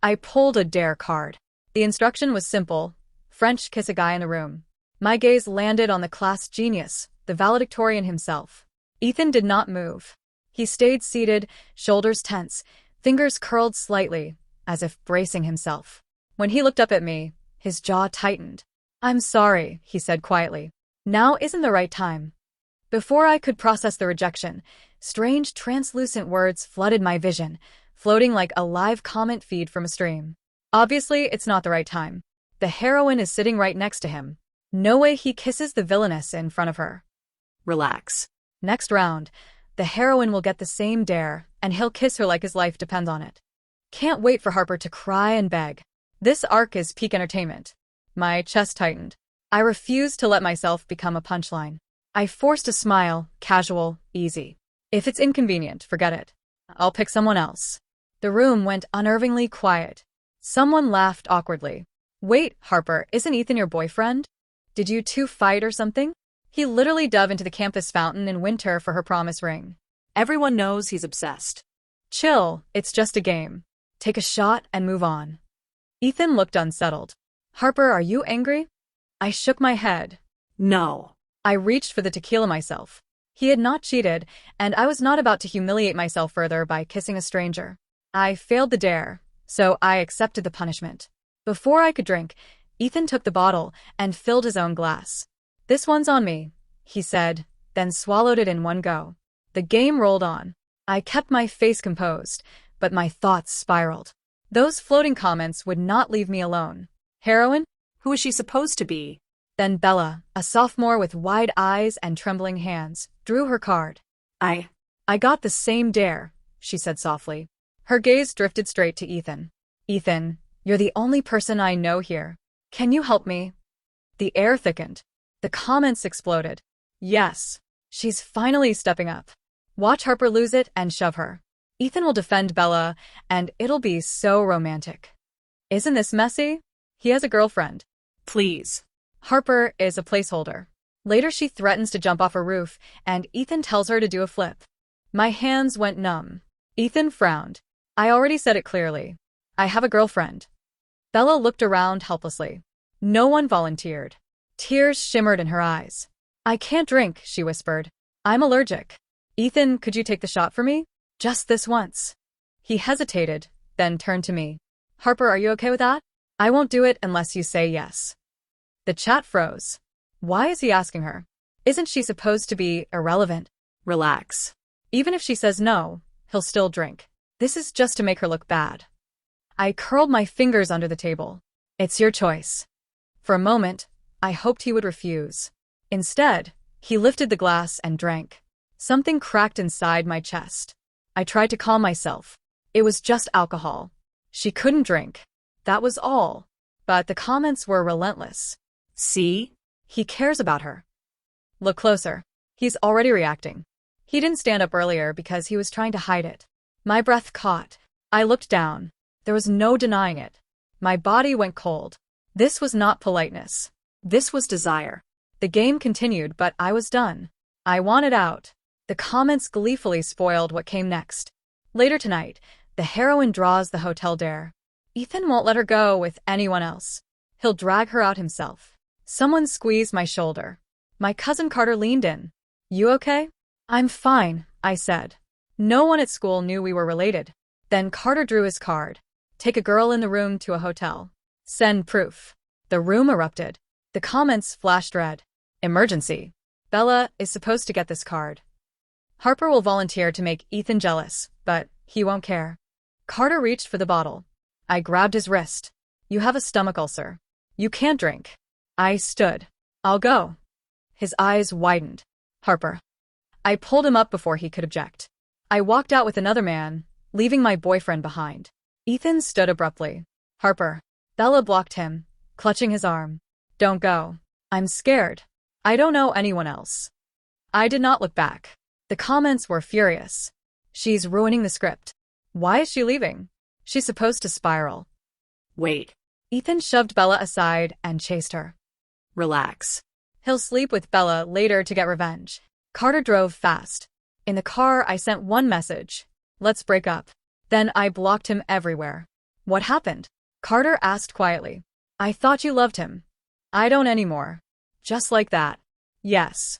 I pulled a dare card. The instruction was simple. French kiss a guy in the room. My gaze landed on the class genius, the valedictorian himself. Ethan did not move. He stayed seated, shoulders tense, fingers curled slightly, as if bracing himself. When he looked up at me, his jaw tightened. "I'm sorry," he said quietly. "Now isn't the right time." Before I could process the rejection, strange translucent words flooded my vision, floating like a live comment feed from a stream. Obviously, it's not the right time. The heroine is sitting right next to him. No way he kisses the villainess in front of her. Relax. Next round, the heroine will get the same dare, and he'll kiss her like his life depends on it. Can't wait for Harper to cry and beg. This arc is peak entertainment. My chest tightened. I refused to let myself become a punchline. I forced a smile, casual, easy. If it's inconvenient, forget it. I'll pick someone else. The room went unnervingly quiet. Someone laughed awkwardly. "Wait, Harper, isn't Ethan your boyfriend? Did you two fight or something?" He literally dove into the campus fountain in winter for her promise ring. Everyone knows he's obsessed. Chill, it's just a game. Take a shot and move on. Ethan looked unsettled. "Harper, are you angry?" I shook my head. No. I reached for the tequila myself. He had not cheated, and I was not about to humiliate myself further by kissing a stranger. I failed the dare, so I accepted the punishment. Before I could drink, Ethan took the bottle and filled his own glass. "This one's on me," he said, then swallowed it in one go. The game rolled on. I kept my face composed, but my thoughts spiraled. Those floating comments would not leave me alone. Heroine? Who is she supposed to be? Then Bella, a sophomore with wide eyes and trembling hands, drew her card. I got the same dare," she said softly. Her gaze drifted straight to Ethan. "Ethan, you're the only person I know here. Can you help me?" The air thickened. The comments exploded. "Yes, she's finally stepping up. Watch Harper lose it and shove her. Ethan will defend Bella, and it'll be so romantic. Isn't this messy? He has a girlfriend." Please. Harper is a placeholder. Later she threatens to jump off a roof, and Ethan tells her to do a flip. My hands went numb. Ethan frowned. "I already said it clearly. I have a girlfriend." Bella looked around helplessly. No one volunteered. Tears shimmered in her eyes. "I can't drink," she whispered. "I'm allergic. Ethan, could you take the shot for me? Just this once." He hesitated, then turned to me. "Harper, are you okay with that? I won't do it unless you say yes." The chat froze. Why is he asking her? Isn't she supposed to be irrelevant? Relax. Even if she says no, he'll still drink. This is just to make her look bad. I curled my fingers under the table. "It's your choice." For a moment, I hoped he would refuse. Instead, he lifted the glass and drank. Something cracked inside my chest. I tried to calm myself. It was just alcohol. She couldn't drink. That was all. But the comments were relentless. See? He cares about her. Look closer. He's already reacting. He didn't stand up earlier because he was trying to hide it. My breath caught. I looked down. There was no denying it. My body went cold. This was not politeness. This was desire. The game continued, but I was done. I wanted out. The comments gleefully spoiled what came next. Later tonight, the heroine draws the hotel dare. Ethan won't let her go with anyone else. He'll drag her out himself. Someone squeezed my shoulder. My cousin Carter leaned in. "You okay?" "I'm fine," I said. No one at school knew we were related. Then Carter drew his card. "Take a girl in the room to a hotel. Send proof." The room erupted. The comments flashed red. "Emergency. Bella is supposed to get this card. Harper will volunteer to make Ethan jealous, but he won't care." Carter reached for the bottle. I grabbed his wrist. "You have a stomach ulcer. You can't drink." I stood. "I'll go." His eyes widened. "Harper." I pulled him up before he could object. I walked out with another man, leaving my boyfriend behind. Ethan stood abruptly. "Harper." Bella blocked him, clutching his arm. "Don't go. I'm scared. I don't know anyone else." I did not look back. The comments were furious. "She's ruining the script. Why is she leaving? She's supposed to spiral." Wait. Ethan shoved Bella aside and chased her. Relax. He'll sleep with Bella later to get revenge. Carter drove fast. In the car, I sent one message. "Let's break up." Then I blocked him everywhere. What happened? Carter asked quietly. I thought you loved him. I don't anymore. Just like that. Yes.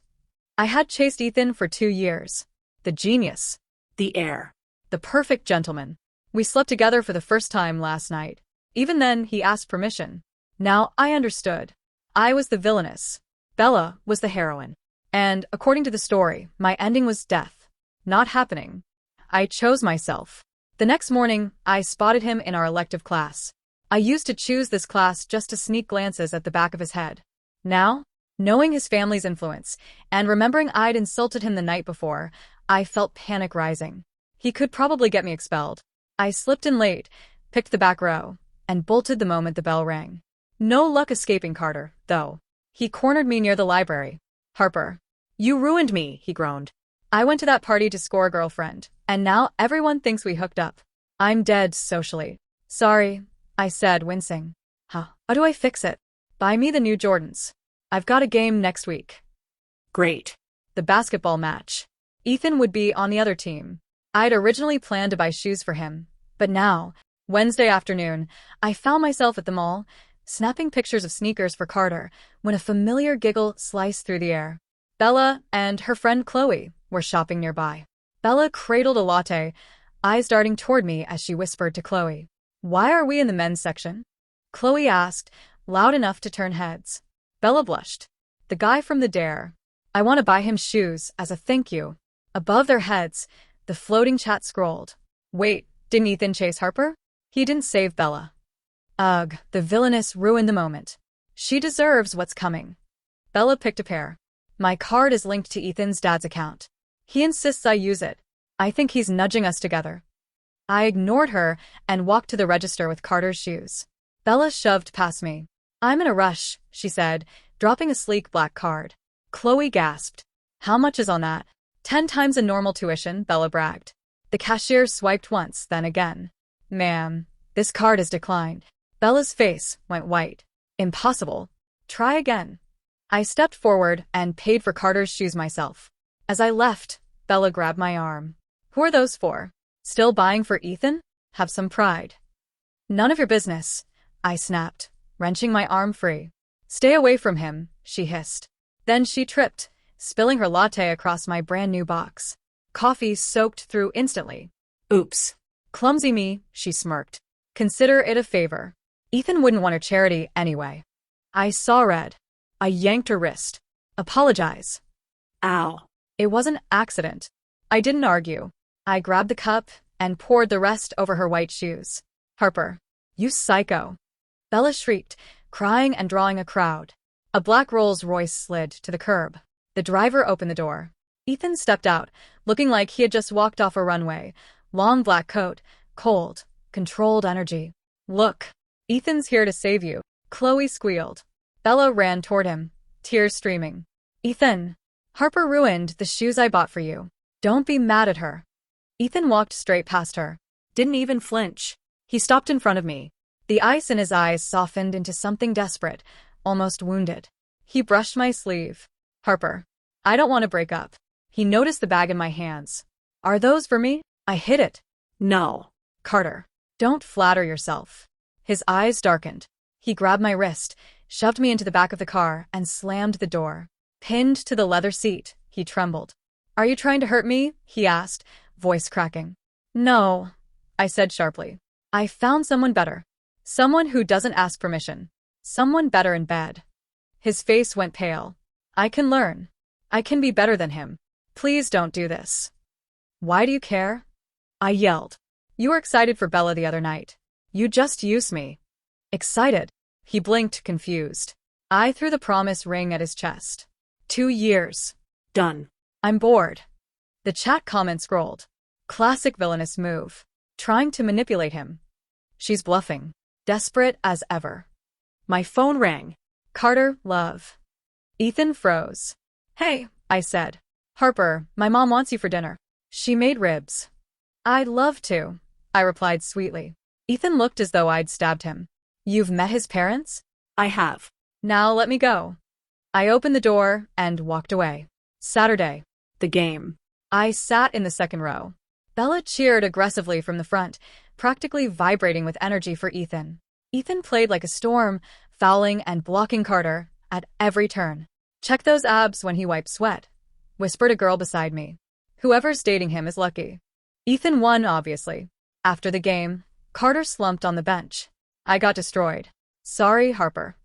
I had chased Ethan for 2 years. The genius. The heir. The perfect gentleman. We slept together for the first time last night. Even then, he asked permission. Now, I understood. I was the villainess. Bella was the heroine. And, according to the story, my ending was death. Not happening. I chose myself. The next morning, I spotted him in our elective class. I used to choose this class just to sneak glances at the back of his head. Now, knowing his family's influence, and remembering I'd insulted him the night before, I felt panic rising. He could probably get me expelled. I slipped in late, picked the back row, and bolted the moment the bell rang. No luck escaping Carter, though. He cornered me near the library. Harper. You ruined me, he groaned. I went to that party to score a girlfriend, and now everyone thinks we hooked up. I'm dead socially. Sorry, I said, wincing. How do I fix it? Buy me the new Jordans. I've got a game next week. Great. The basketball match. Ethan would be on the other team. I'd originally planned to buy shoes for him, but now, Wednesday afternoon, I found myself at the mall, snapping pictures of sneakers for Carter, when a familiar giggle sliced through the air. Bella and her friend Chloe were shopping nearby. Bella cradled a latte, eyes darting toward me as she whispered to Chloe. Why are we in the men's section? Chloe asked, loud enough to turn heads. Bella blushed. The guy from the Dare. I want to buy him shoes as a thank you. Above their heads, the floating chat scrolled. Wait, didn't Ethan chase Harper? He didn't save Bella. Ugh, the villainess ruined the moment. She deserves what's coming. Bella picked a pair. My card is linked to Ethan's dad's account. He insists I use it. I think he's nudging us together. I ignored her and walked to the register with Carter's shoes. Bella shoved past me. I'm in a rush, she said, dropping a sleek black card. Chloe gasped. How much is on that? 10 times a normal tuition, Bella bragged. The cashier swiped once, then again. Ma'am, this card is declined. Bella's face went white. Impossible. Try again. I stepped forward and paid for Carter's shoes myself. As I left, Bella grabbed my arm. Who are those for? Still buying for Ethan? Have some pride. None of your business, I snapped, wrenching my arm free. Stay away from him, she hissed. Then she tripped, spilling her latte across my brand new box. Coffee soaked through instantly. Oops. Clumsy me, she smirked. Consider it a favor. Ethan wouldn't want her charity anyway. I saw red. I yanked her wrist. Apologize. Ow. It was an accident. I didn't argue. I grabbed the cup and poured the rest over her white shoes. Harper. You psycho. Bella shrieked, crying and drawing a crowd. A black Rolls Royce slid to the curb. The driver opened the door. Ethan stepped out, looking like he had just walked off a runway. Long black coat, cold, controlled energy. Look. Ethan's here to save you. Chloe squealed. Bella ran toward him, tears streaming. Ethan. Harper ruined the shoes I bought for you. Don't be mad at her. Ethan walked straight past her. Didn't even flinch. He stopped in front of me. The ice in his eyes softened into something desperate, almost wounded. He brushed my sleeve. Harper. I don't want to break up. He noticed the bag in my hands. Are those for me? I hid it. No. Carter. Don't flatter yourself. His eyes darkened. He grabbed my wrist, shoved me into the back of the car, and slammed the door. Pinned to the leather seat, he trembled. Are you trying to hurt me? He asked, voice cracking. No, I said sharply. I found someone better. Someone who doesn't ask permission. Someone better in bed. His face went pale. I can learn. I can be better than him. Please don't do this. Why do you care? I yelled. You were excited for Bella the other night. You just used me. Excited? He blinked, confused. I threw the promise ring at his chest. 2 years. Done. I'm bored. The chat comment scrolled. Classic villainous move. Trying to manipulate him. She's bluffing. Desperate as ever. My phone rang. Carter, love. Ethan froze. Hey, I said. Harper, my mom wants you for dinner. She made ribs. I'd love to, I replied sweetly. Ethan looked as though I'd stabbed him. You've met his parents? I have. Now let me go. I opened the door and walked away. Saturday. The game. I sat in the second row. Bella cheered aggressively from the front, practically vibrating with energy for Ethan. Ethan played like a storm, fouling and blocking Carter at every turn. "Check those abs when he wipes sweat," whispered a girl beside me. "Whoever's dating him is lucky." Ethan won, obviously. After the game, Carter slumped on the bench. I got destroyed. "Sorry, Harper."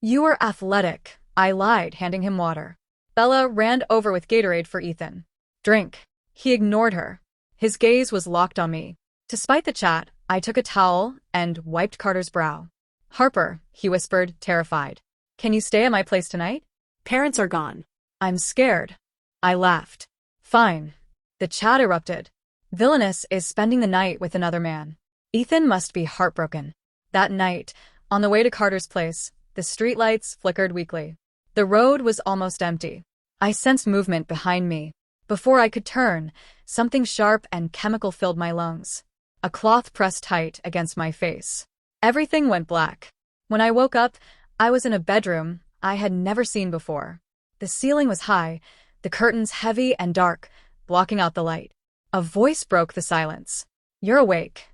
"You were athletic," I lied, handing him water. Bella ran over with Gatorade for Ethan. "Drink." He ignored her. His gaze was locked on me. Despite the chat, I took a towel and wiped Carter's brow. "Harper," he whispered, terrified. "Can you stay at my place tonight?" Parents are gone. "I'm scared." I laughed. "Fine." The chat erupted. "Villainous is spending the night with another man." Ethan must be heartbroken. That night, on the way to Carter's place, the streetlights flickered weakly. The road was almost empty. I sensed movement behind me. Before I could turn, something sharp and chemical filled my lungs. A cloth pressed tight against my face. Everything went black. When I woke up, I was in a bedroom I had never seen before. The ceiling was high, the curtains heavy and dark, blocking out the light. A voice broke the silence. "You're awake."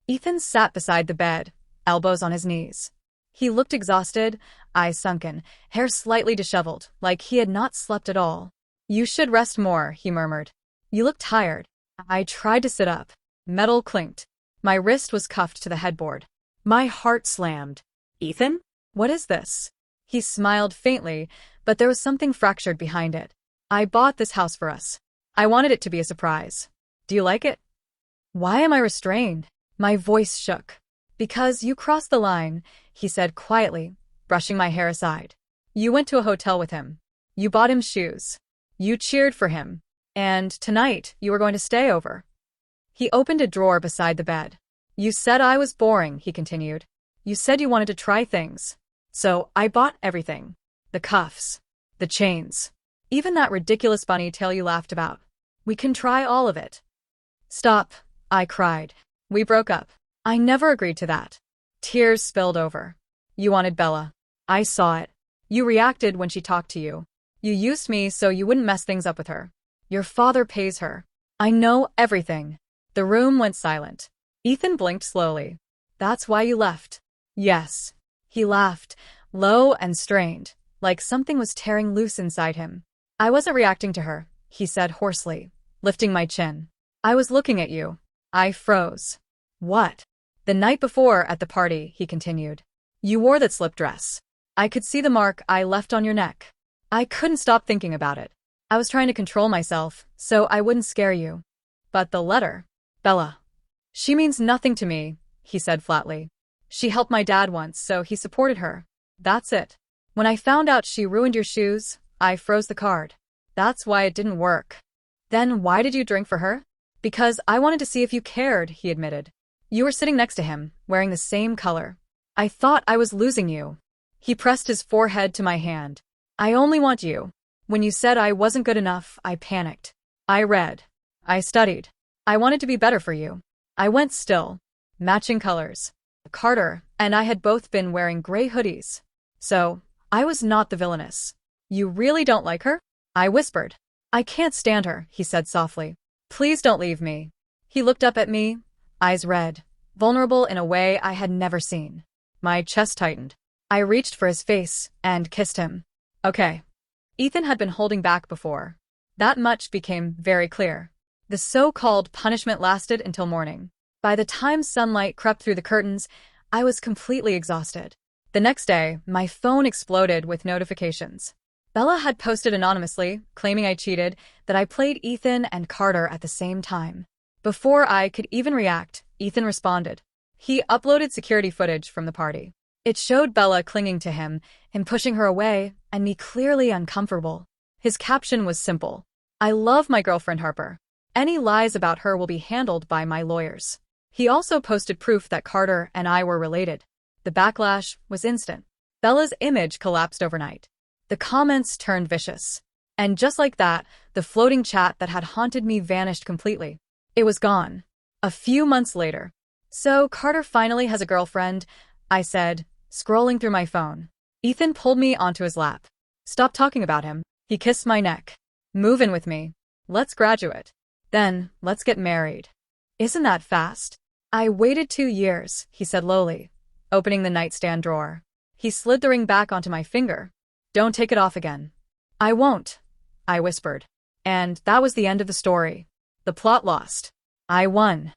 Ethan sat beside the bed, elbows on his knees. He looked exhausted, eyes sunken, hair slightly disheveled, like he had not slept at all. "You should rest more," he murmured. "You look tired." I tried to sit up. Metal clinked. My wrist was cuffed to the headboard. My heart slammed. Ethan? "What is this?" He smiled faintly, but there was something fractured behind it. "I bought this house for us. I wanted it to be a surprise. Do you like it?" "Why am I restrained?" My voice shook. "Because you crossed the line," he said quietly, brushing my hair aside. "You went to a hotel with him. You bought him shoes. You cheered for him. And tonight, you were going to stay over." He opened a drawer beside the bed. "You said I was boring," he continued. "You said you wanted to try things. So I bought everything. The cuffs. The chains. Even that ridiculous bunny tail you laughed about. We can try all of it." "Stop," I cried. "We broke up. I never agreed to that." Tears spilled over. "You wanted Bella. I saw it. You reacted when she talked to you. You used me so you wouldn't mess things up with her. Your father pays her. I know everything." The room went silent. Ethan blinked slowly. "That's why you left." "Yes." He laughed, low and strained, like something was tearing loose inside him. "I wasn't reacting to her," he said hoarsely, lifting my chin. "I was looking at you." I froze. "What?" "The night before at the party," he continued. "You wore that slip dress. I could see the mark I left on your neck. I couldn't stop thinking about it. I was trying to control myself, so I wouldn't scare you. But the letter, Bella. She means nothing to me," he said flatly. "She helped my dad once, so he supported her. That's it. When I found out she ruined your shoes, I froze the card. That's why it didn't work." "Then why did you drink for her?" "Because I wanted to see if you cared," he admitted. "You were sitting next to him, wearing the same color. I thought I was losing you." He pressed his forehead to my hand. "I only want you. When you said I wasn't good enough, I panicked. I read. I studied. I wanted to be better for you. I went still. Matching colors. Carter and I had both been wearing gray hoodies. So, I was not the villainess." "You really don't like her?" I whispered. "I can't stand her," he said softly. "Please don't leave me." He looked up at me, eyes red, vulnerable in a way I had never seen. My chest tightened. I reached for his face and kissed him. "Okay." Ethan had been holding back before. That much became very clear. The so-called punishment lasted until morning. By the time sunlight crept through the curtains, I was completely exhausted. The next day, my phone exploded with notifications. Bella had posted anonymously, claiming I cheated, that I played Ethan and Carter at the same time. Before I could even react, Ethan responded. He uploaded security footage from the party. It showed Bella clinging to him and pushing her away, and me clearly uncomfortable. His caption was simple. "I love my girlfriend Harper. Any lies about her will be handled by my lawyers." He also posted proof that Carter and I were related. The backlash was instant. Bella's image collapsed overnight. The comments turned vicious. And just like that, the floating chat that had haunted me vanished completely. It was gone. A few months later. "So Carter finally has a girlfriend," I said, scrolling through my phone. Ethan pulled me onto his lap. "Stop talking about him." He kissed my neck. "Move in with me. Let's graduate. Then, let's get married." Isn't that fast? I waited 2 years, he said lowly, opening the nightstand drawer. He slid the ring back onto my finger. Don't take it off again. I won't, I whispered. And that was the end of the story. The plot lost. I won.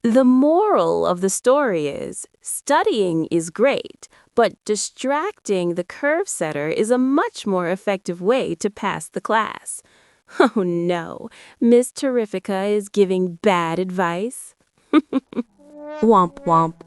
The moral of the story is, studying is great, but distracting the curve setter is a much more effective way to pass the class. Oh no, Miss Terrifica is giving bad advice. Womp womp.